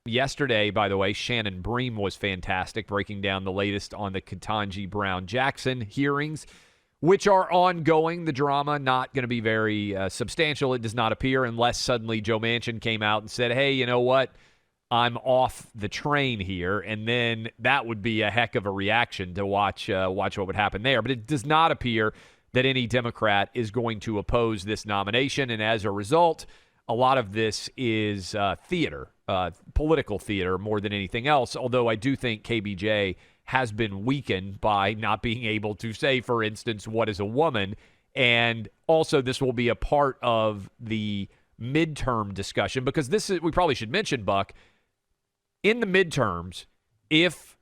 Yesterday, by the way, Shannon Bream was fantastic, breaking down the latest on the Ketanji Brown-Jackson hearings, which are ongoing. The drama not going to be very substantial, it does not appear, unless suddenly Joe Manchin came out and said, hey, you know what? I'm off the train here, and then that would be a heck of a reaction to watch what would happen there. But it does not appear that any Democrat is going to oppose this nomination, and as a result, a lot of this is theater, political theater more than anything else, although I do think KBJ has been weakened by not being able to say, for instance, what is a woman, and also this will be a part of the midterm discussion, because we probably should mention, Buck, in the midterms, if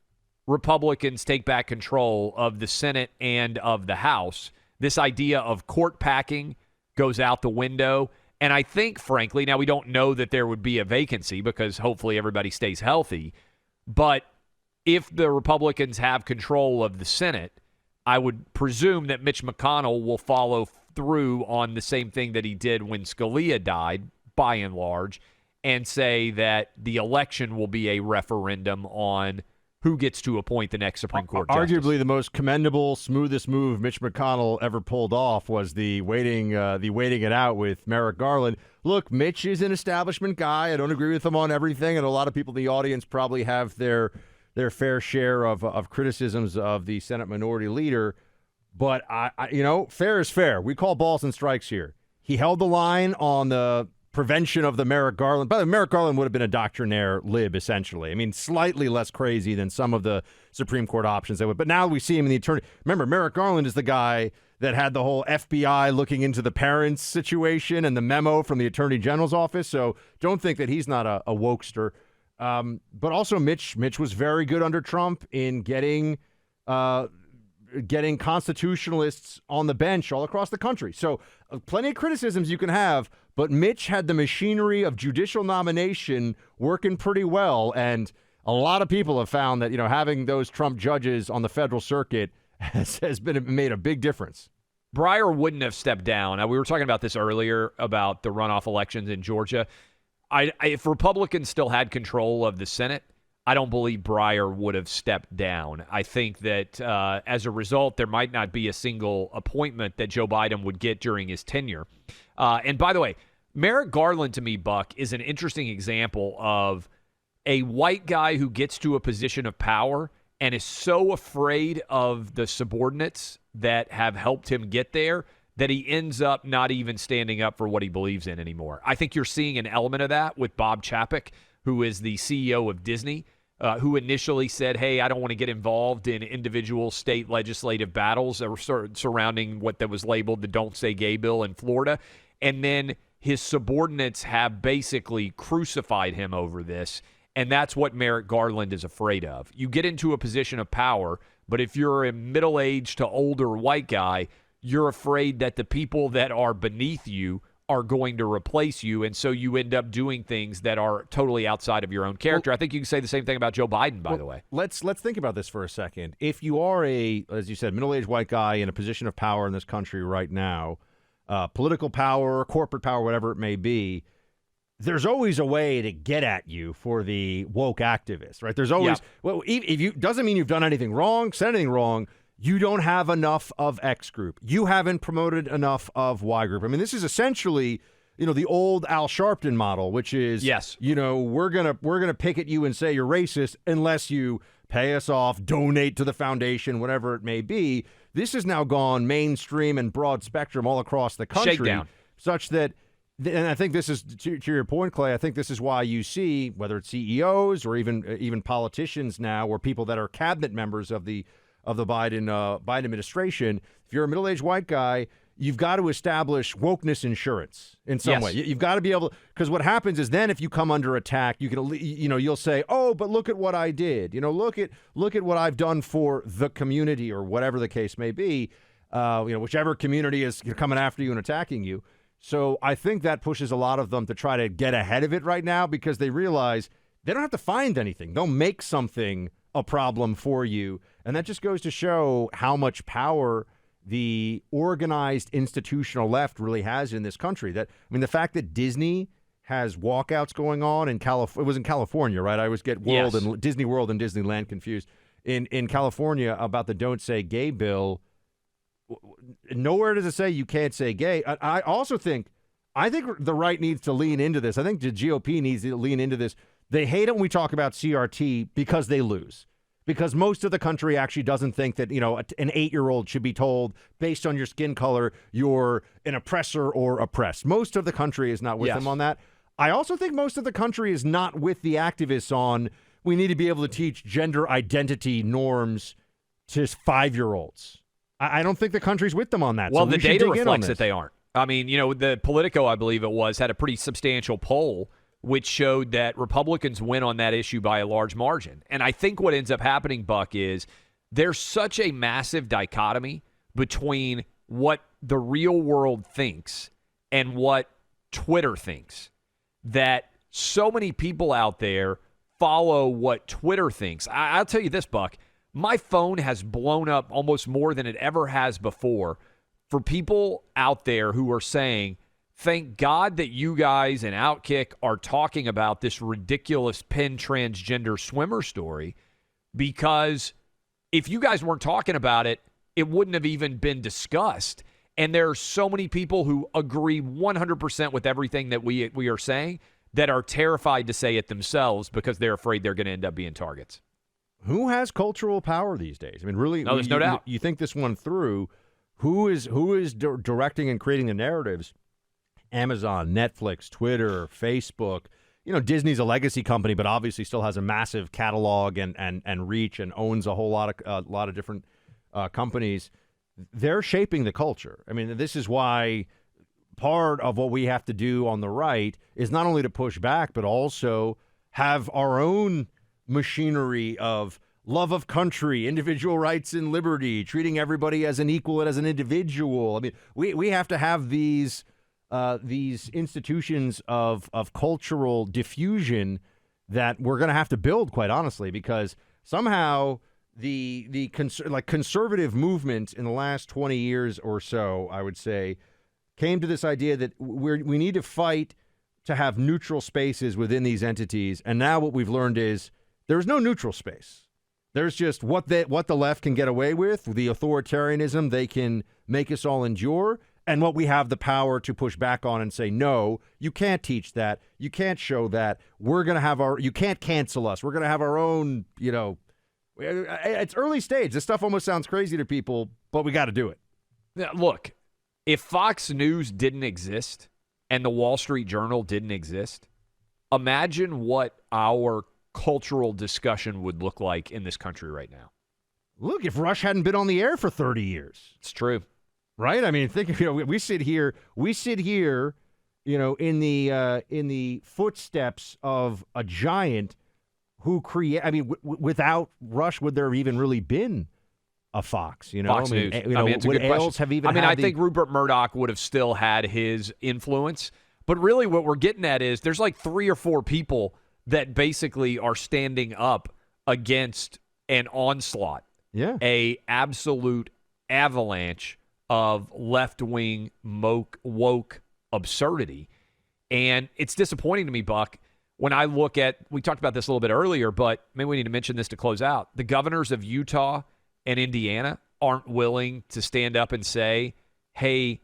Republicans take back control of the Senate and of the House, this idea of court packing goes out the window. And I think, frankly, now we don't know that there would be a vacancy because hopefully everybody stays healthy. But if the Republicans have control of the Senate, I would presume that Mitch McConnell will follow through on the same thing that he did when Scalia died, by and large, and say that the election will be a referendum on who gets to appoint the next Supreme Court justice. Arguably the most commendable, smoothest move Mitch McConnell ever pulled off was the waiting it out with Merrick Garland. Look, Mitch is an establishment guy. I don't agree with him on everything, and a lot of people in the audience probably have their fair share of criticisms of the Senate Minority Leader. But fair is fair. We call balls and strikes here. He held the line on the prevention of the Merrick Garland. By the way, Merrick Garland would have been a doctrinaire lib, essentially. I mean, slightly less crazy than some of the Supreme Court options that would. But now we see him in the attorney. Remember, Merrick Garland is the guy that had the whole FBI looking into the parents situation and the memo from the Attorney General's office. So don't think that he's not a wokester. But also Mitch was very good under Trump in getting constitutionalists on the bench all across the country. So plenty of criticisms you can have, but Mitch had the machinery of judicial nomination working pretty well. And a lot of people have found that, having those Trump judges on the federal circuit has made a big difference. Breyer wouldn't have stepped down. We were talking about this earlier about the runoff elections in Georgia. If Republicans still had control of the Senate, I don't believe Breyer would have stepped down. I think that as a result, there might not be a single appointment that Joe Biden would get during his tenure. And by the way, Merrick Garland, to me, Buck, is an interesting example of a white guy who gets to a position of power and is so afraid of the subordinates that have helped him get there that he ends up not even standing up for what he believes in anymore. I think you're seeing an element of that with Bob Chapek, who is the CEO of Disney, who initially said, hey, I don't want to get involved in individual state legislative battles surrounding what that was labeled the Don't Say Gay bill in Florida. And then his subordinates have basically crucified him over this. And that's what Merrick Garland is afraid of. You get into a position of power, but if you're a middle-aged to older white guy, you're afraid that the people that are beneath you are going to replace you, and so you end up doing things that are totally outside of your own character. I think you can say the same thing about Joe Biden, by the way. Let's think about this for a second. If you are as you said, middle-aged white guy in a position of power in this country right now, political power, corporate power, whatever it may be, there's always a way to get at you for the woke activists, right? There's always, if you doesn't mean you've done anything wrong, said anything wrong. You don't have enough of X group. You haven't promoted enough of Y group. I mean, this is essentially, the old Al Sharpton model, which is, yes, we're gonna pick at you and say you're racist unless you pay us off, donate to the foundation, whatever it may be. This has now gone mainstream and broad spectrum all across the country, shakedown, such that. And I think this is to your point, Clay. I think this is why you see whether it's CEOs or even politicians now, or people that are cabinet members of the Biden administration. If you're a middle-aged white guy, you've got to establish wokeness insurance in some way. You've got to be able, because what happens is then if you come under attack, you can, you'll say, oh, but look at what I did. Look at what I've done for the community, or whatever the case may be. Whichever community is coming after you and attacking you. So I think that pushes a lot of them to try to get ahead of it right now, because they realize they don't have to find anything. They'll make something a problem for you. And that just goes to show how much power the organized institutional left really has in this country. The fact that Disney has walkouts going on in California. It was in California, right? I always get Yes. and Disney World and Disneyland confused. In California about the Don't Say Gay bill, nowhere does it say you can't say gay. I also think the right needs to lean into this. I think the GOP needs to lean into this. They hate it when we talk about CRT because they lose. Because most of the country actually doesn't think that, an 8-year-old should be told, based on your skin color, you're an oppressor or oppressed. Most of the country is not with them on that. I also think most of the country is not with the activists on, we need to be able to teach gender identity norms to 5-year-olds. I don't think the country's with them on that. Well, so the data reflects that they aren't. I mean, the Politico, I believe it was, had a pretty substantial poll which showed that Republicans win on that issue by a large margin. And I think what ends up happening, Buck, is there's such a massive dichotomy between what the real world thinks and what Twitter thinks that so many people out there follow what Twitter thinks. I'll tell you this, Buck. My phone has blown up almost more than it ever has before for people out there who are saying, thank God that you guys and Outkick are talking about this ridiculous Penn transgender swimmer story, because if you guys weren't talking about it, it wouldn't have even been discussed. And there are so many people who agree 100% with everything that we are saying that are terrified to say it themselves because they're afraid they're going to end up being targets. Who has cultural power these days? I mean, really, no, there's no doubt. You think this one through. Who is directing and creating the narratives? Amazon, Netflix, Twitter, Facebook. Disney's a legacy company, but obviously still has a massive catalog and reach and owns a whole lot of different companies. They're shaping the culture. I mean, this is why part of what we have to do on the right is not only to push back, but also have our own machinery of love of country, individual rights and liberty, treating everybody as an equal and as an individual. I mean, we have to have these institutions of cultural diffusion that we're going to have to build, quite honestly, because somehow the conservative movement in the last 20 years or so, I would say, came to this idea that we need to fight to have neutral spaces within these entities. And now what we've learned is there's no neutral space. There's just what the left can get away with, the authoritarianism they can make us all endure, and what we have the power to push back on and say, no, you can't teach that. You can't show that. We're going to have you can't cancel us. We're going to have our own, it's early stage. This stuff almost sounds crazy to people, but we got to do it. Now, look, if Fox News didn't exist and the Wall Street Journal didn't exist, imagine what our cultural discussion would look like in this country right now. Look, if Rush hadn't been on the air for 30 years. It's true. Right? I mean, think, we sit here, in the footsteps of a giant who without Rush, would there have even really been a Fox? Fox News. It's a good question. I think Rupert Murdoch would have still had his influence, but really what we're getting at is there's like 3 or 4 people that basically are standing up against an onslaught, a absolute avalanche of left-wing woke absurdity. And it's disappointing to me, Buck, when I look at, we talked about this a little bit earlier, but maybe we need to mention this to close out. The governors of Utah and Indiana aren't willing to stand up and say, hey,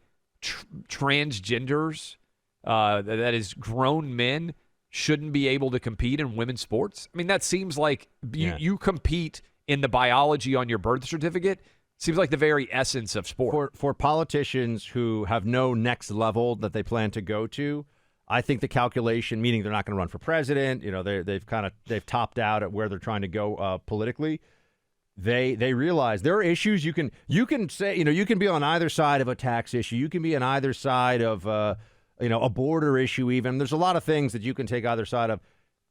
transgenders, that is grown men, shouldn't be able to compete in women's sports. I mean, that seems like you compete in the biology on your birth certificate. Seems like the very essence of sport. For politicians who have no next level that they plan to go to, I think the calculation, meaning they're not going to run for president, they've topped out at where they're trying to go politically. They realize there are issues you can say, you can be on either side of a tax issue, you can be on either side of a border issue even. There's a lot of things that you can take either side of.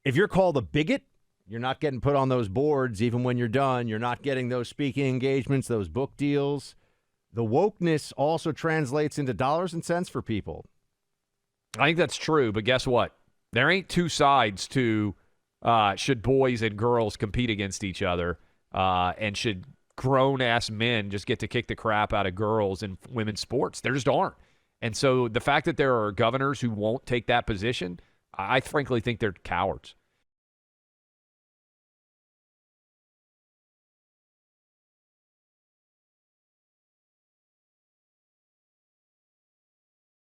If you're called a bigot, you're not getting put on those boards even when you're done. You're not getting those speaking engagements, those book deals. The wokeness also translates into dollars and cents for people. I think that's true, but guess what? There ain't two sides to should boys and girls compete against each other, and should grown-ass men just get to kick the crap out of girls in women's sports. There just aren't. And so the fact that there are governors who won't take that position I frankly think they're cowards.